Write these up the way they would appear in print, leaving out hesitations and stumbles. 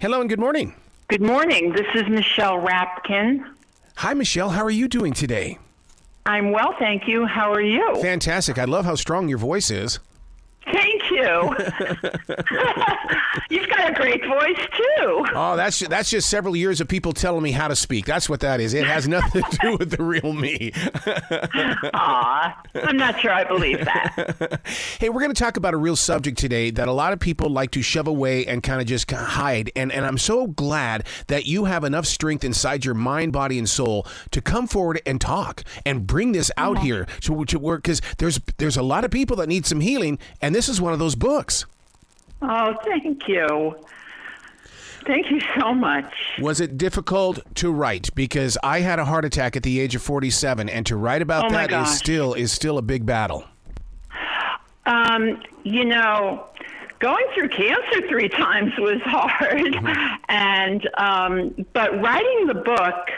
Hello and good morning. Good morning. This is Michelle Rapkin. Hi, Michelle. How are you doing today? I'm well, thank you. How are you? Fantastic. I love how strong your voice is. Thank you. You've got a great voice, too. Oh, that's just several years of people telling me how to speak. That's what that is. It has nothing to do with the real me. Aw, I'm not sure I believe that. Hey, we're going to talk about a real subject today that a lot of people like to shove away and kind of just hide. And I'm so glad that you have enough strength inside your mind, body, and soul to come forward and talk and bring this out here to work, because there's a lot of people that need some healing, and this is one of those books. Oh, thank you. Thank you so much. Was it difficult to write? Because I had a heart attack at the age of 47, and to write about that is still a big battle. You know, going through cancer 3 times was hard, and but writing the book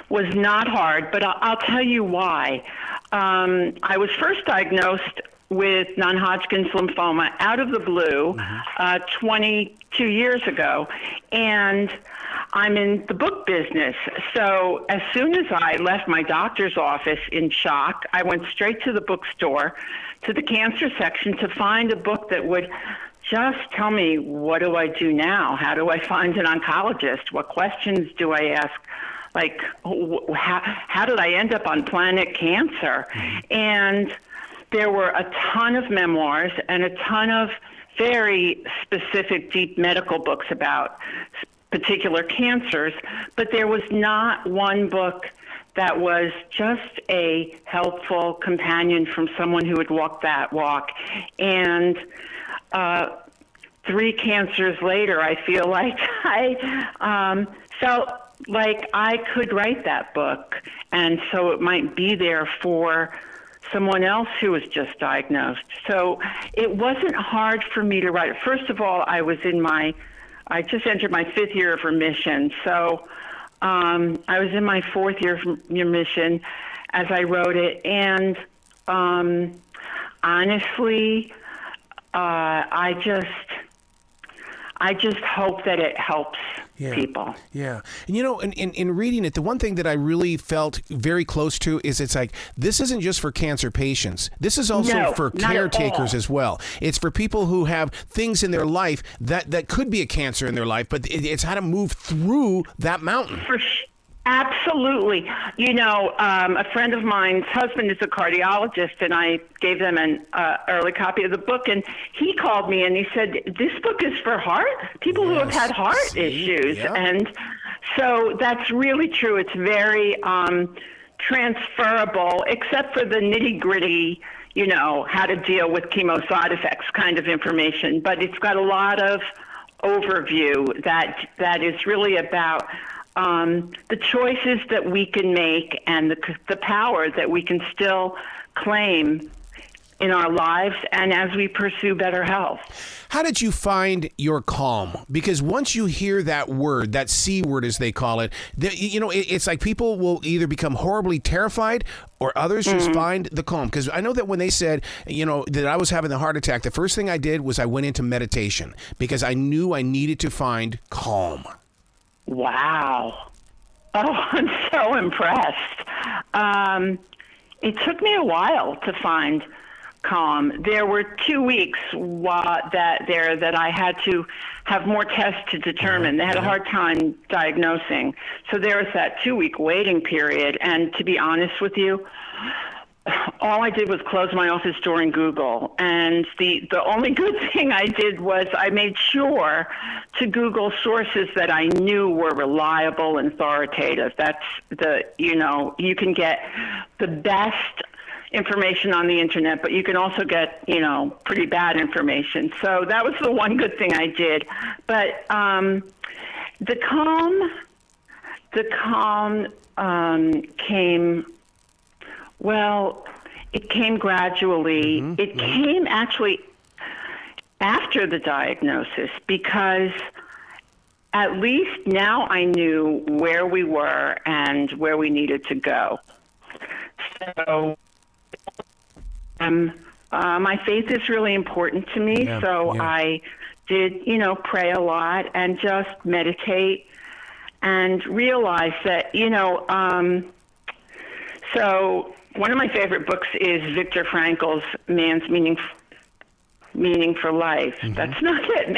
was not hard. But I'll tell you why. I was first diagnosed with non-Hodgkin's lymphoma out of the blue 22 years ago. And I'm in the book business. So as soon as I left my doctor's office in shock, I went straight to the bookstore, to the cancer section, to find a book that would just tell me, what do I do now? How do I find an oncologist? What questions do I ask? Like, how did I end up on Planet Cancer? And there were a ton of memoirs and a ton of very specific, deep medical books about particular cancers, but there was not one book that was just a helpful companion from someone who had walked that walk. And 3 cancers later, I feel like I felt like I could write that book, and so it might be there for someone else who was just diagnosed. So it wasn't hard for me to write. First of all, I just entered my 5th year of remission. So I was in my 4th year of remission as I wrote it. And honestly, I just hope that it helps people. Yeah. And you know, in reading it, the one thing that I really felt very close to is it's like, this isn't just for cancer patients. This is also for caretakers as well. It's for people who have things in their life that could be a cancer in their life, but it's how to move through that mountain. Absolutely. You know, a friend of mine's husband is a cardiologist, and I gave them an early copy of the book, and he called me and he said, this book is for people who have had heart issues. Yep. And so that's really true. It's very transferable, except for the nitty-gritty, you know, how to deal with chemo side effects kind of information. But it's got a lot of overview that is really about the choices that we can make and the power that we can still claim in our lives and as we pursue better health. How did you find your calm? Because once you hear that word, that C word as they call it, you know, it's like people will either become horribly terrified or others just find the calm. Because I know that when they said, you know, that I was having the heart attack, the first thing I did was I went into meditation because I knew I needed to find calm. Wow. Oh, I'm so impressed. It took me a while to find calm. There were 2 weeks that I had to have more tests to determine. They had a hard time diagnosing. So there was that 2-week waiting period. And to be honest with you, all I did was close my office door and Google. And the only good thing I did was I made sure to Google sources that I knew were reliable and authoritative. That's you can get the best information on the internet, but you can also get, you know, pretty bad information. So that was the one good thing I did. But the calm came. Well, it came gradually. It came actually after the diagnosis, because at least now I knew where we were and where we needed to go. So my faith is really important to me. I did, pray a lot and just meditate and realize that, so one of my favorite books is Viktor Frankl's Man's Meaning for Life. Mm-hmm. That's not it.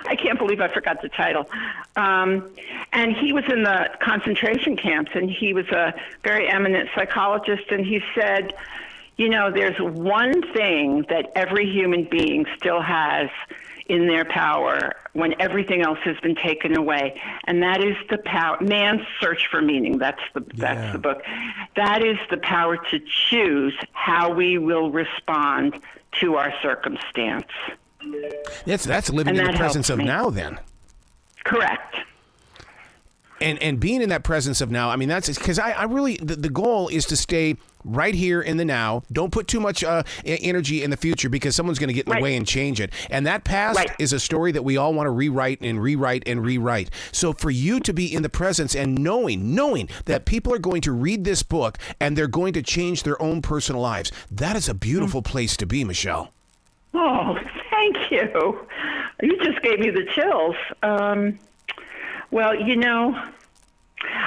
I can't believe I forgot the title. And he was in the concentration camps, and he was a very eminent psychologist, and he said, there's one thing that every human being still has in their power when everything else has been taken away, and that is the power. Man's Search for Meaning. That's the book. That is the power to choose how we will respond to our circumstance. That's living in the presence of now, then. Correct. And being in that presence of now, I mean, that's because I really, the goal is to stay right here in the now. Don't put too much energy in the future, because someone's going to get in the way and change it. And that past is a story that we all want to rewrite and rewrite and rewrite. So for you to be in the presence and knowing that people are going to read this book and they're going to change their own personal lives, that is a beautiful place to be, Michelle. Oh, thank you. You just gave me the chills. Well,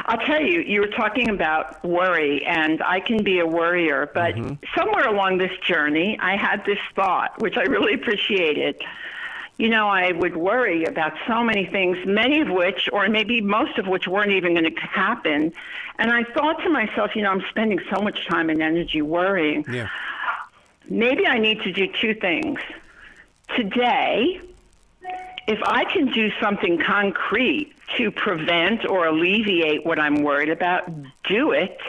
I'll tell you, you were talking about worry, and I can be a worrier, but somewhere along this journey, I had this thought, which I really appreciated. I would worry about so many things, many of which, or maybe most of which, weren't even going to happen. And I thought to myself, I'm spending so much time and energy worrying. Yeah. Maybe I need to do two things. Today, if I can do something concrete to prevent or alleviate what I'm worried about, do it.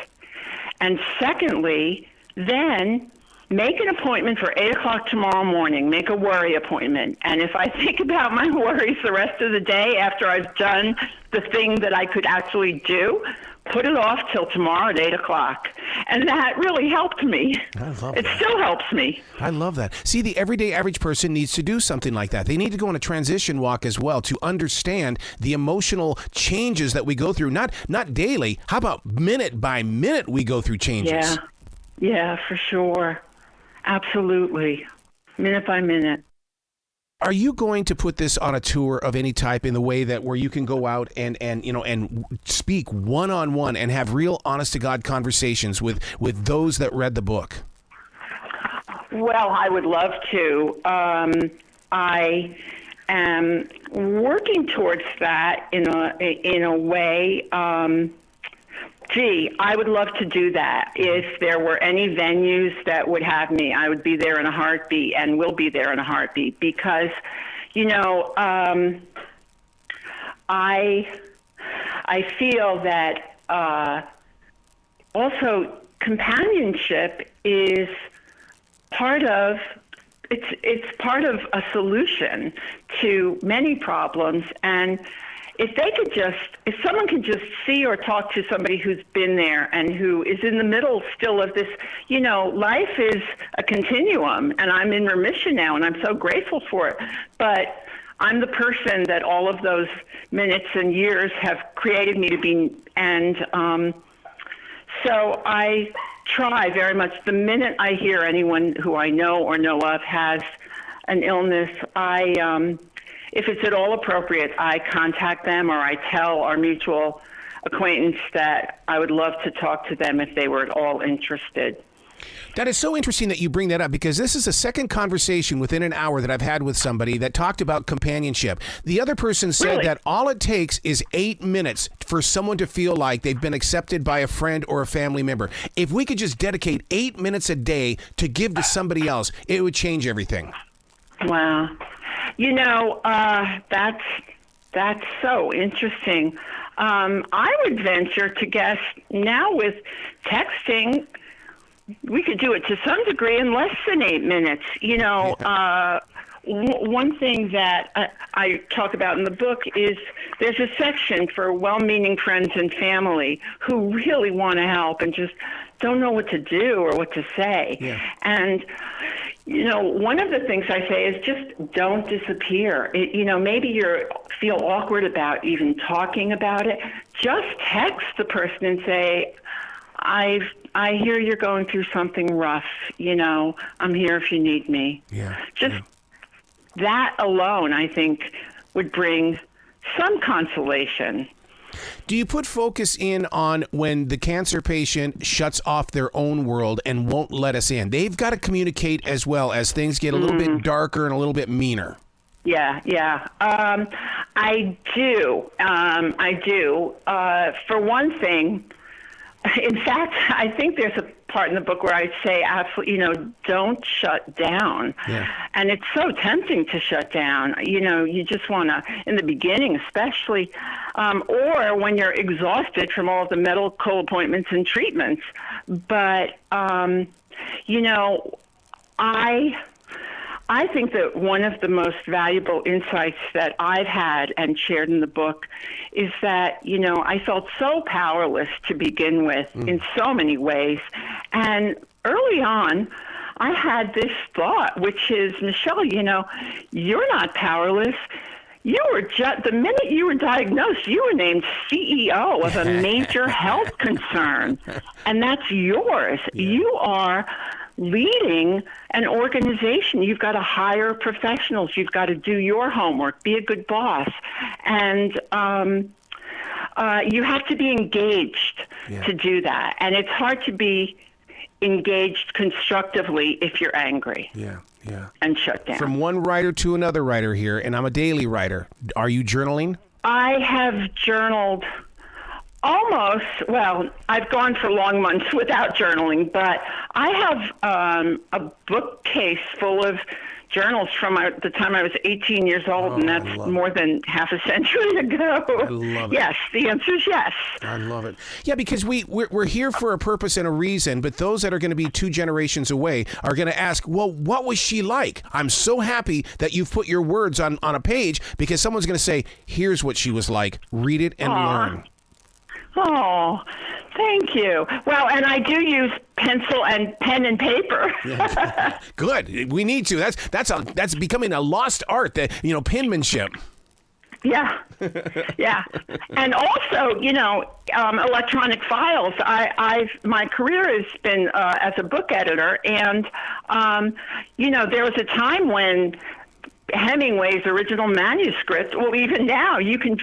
And secondly, then make an appointment for 8 o'clock tomorrow morning. Make a worry appointment. And if I think about my worries the rest of the day after I've done the thing that I could actually do, put it off till tomorrow at 8 o'clock. And that really helped me. I love it. That. Still helps me. I love that. See, the everyday average person needs to do something like that. They need to go on a transition walk as well to understand the emotional changes that we go through. Not daily. How about minute by minute we go through changes? Yeah, for sure. Absolutely. Minute by minute. Are you going to put this on a tour of any type in the way that where you can go out and speak one-on-one and have real honest-to-God conversations with those that read the book? Well, I would love to. I am working towards that in a way. I would love to do that. If there were any venues that would have me, I would be there in a heartbeat, and will be there in a heartbeat, because, I feel that also companionship is part of a solution to many problems. And if someone can just see or talk to somebody who's been there and who is in the middle still of this, life is a continuum, and I'm in remission now, and I'm so grateful for it. But I'm the person that all of those minutes and years have created me to be. And so I try very much, the minute I hear anyone who I know or know of has an illness, if it's at all appropriate, I contact them, or I tell our mutual acquaintance that I would love to talk to them if they were at all interested. That is so interesting that you bring that up, because this is the second conversation within an hour that I've had with somebody that talked about companionship. The other person said that all it takes is 8 minutes for someone to feel like they've been accepted by a friend or a family member. If we could just dedicate 8 minutes a day to give to somebody else, it would change everything. Wow. That's so interesting. I would venture to guess now with texting, we could do it to some degree in less than 8 minutes. One thing that I talk about in the book is there's a section for well-meaning friends and family who really want to help and just don't know what to do or what to say. Yeah. And one of the things I say is just don't disappear. Maybe you feel awkward about even talking about it. Just text the person and say, I hear you're going through something rough. I'm here if you need me. Yeah. that alone, I think, would bring some consolation. Do you put focus in on when the cancer patient shuts off their own world and won't let us in? They've got to communicate as well as things get a little bit darker and a little bit meaner. Yeah. I do. For one thing, in fact, I think there's a part in the book where I say, absolutely, don't shut down. Yeah. And it's so tempting to shut down. You just want to, in the beginning especially, or when you're exhausted from all the medical appointments and treatments. But, I think that one of the most valuable insights that I've had and shared in the book is that, I felt so powerless to begin with in so many ways. And early on, I had this thought, which is, Michelle, you're not powerless. You were the minute you were diagnosed, you were named CEO of a major health concern, and that's yours. Yeah. You are leading an organization. You've got to hire professionals. You've got to do your homework, be a good boss. And you have to be engaged to do that. And it's hard to be engaged constructively if you're angry. Yeah. And shut down. From one writer to another writer here, and I'm a daily writer. Are you journaling? I have journaled almost, I've gone for long months without journaling, but I have a bookcase full of journals from the time I was 18 years old, and that's more than half a century ago. I love it. Yes, the answer is yes. I love it. Yeah, because we're here for a purpose and a reason, but those that are going to be 2 generations away are going to ask, well, what was she like? I'm so happy that you've put your words on a page, because someone's going to say, here's what she was like. Read it and learn. Oh, thank you. Well, and I do use pencil and pen and paper. Yeah. Good. We need to. That's becoming a lost art. Penmanship. Yeah. And also, electronic files. My career has been as a book editor, and there was a time when Hemingway's original manuscripts, well, even now you can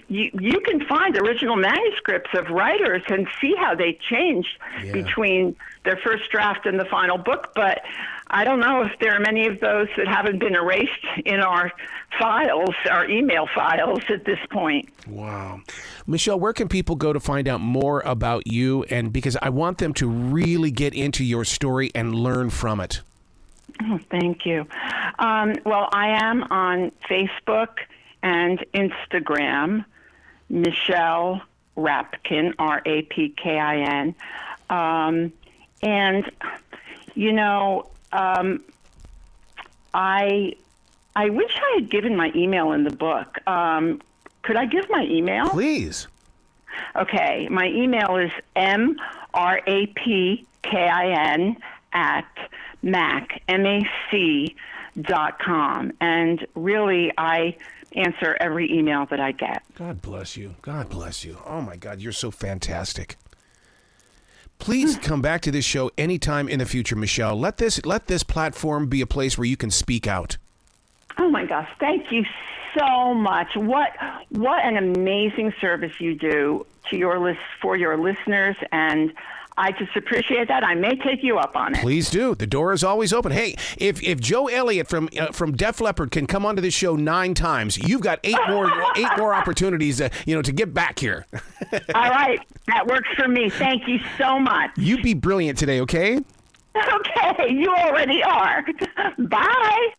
find original manuscripts of writers and see how they changed between their first draft and the final book. But I don't know if there are many of those that haven't been erased in our files, our email files at this point. Wow. Michelle, where can people go to find out more about you? And because I want them to really get into your story and learn from it. Oh, thank you. Well, I am on Facebook and Instagram, Michelle Rapkin, Rapkin. And, I wish I had given my email in the book. Could I give my email? Please. Okay. My email is MRAPKIN @mac.com. And really, I answer every email that I get. God bless you. God bless you. Oh, my God. You're so fantastic. Please come back to this show anytime in the future, Michelle. Let this platform be a place where you can speak out. Oh, my gosh. Thank you so much. What an amazing service you do for your listeners, and I just appreciate that. I may take you up on it. Please do. The door is always open. Hey, if Joe Elliott from Def Leppard can come onto this show 9 times, you've got 8 more opportunities to get back here. All right. That works for me. Thank you so much. You be brilliant today, okay? Okay. You already are. Bye.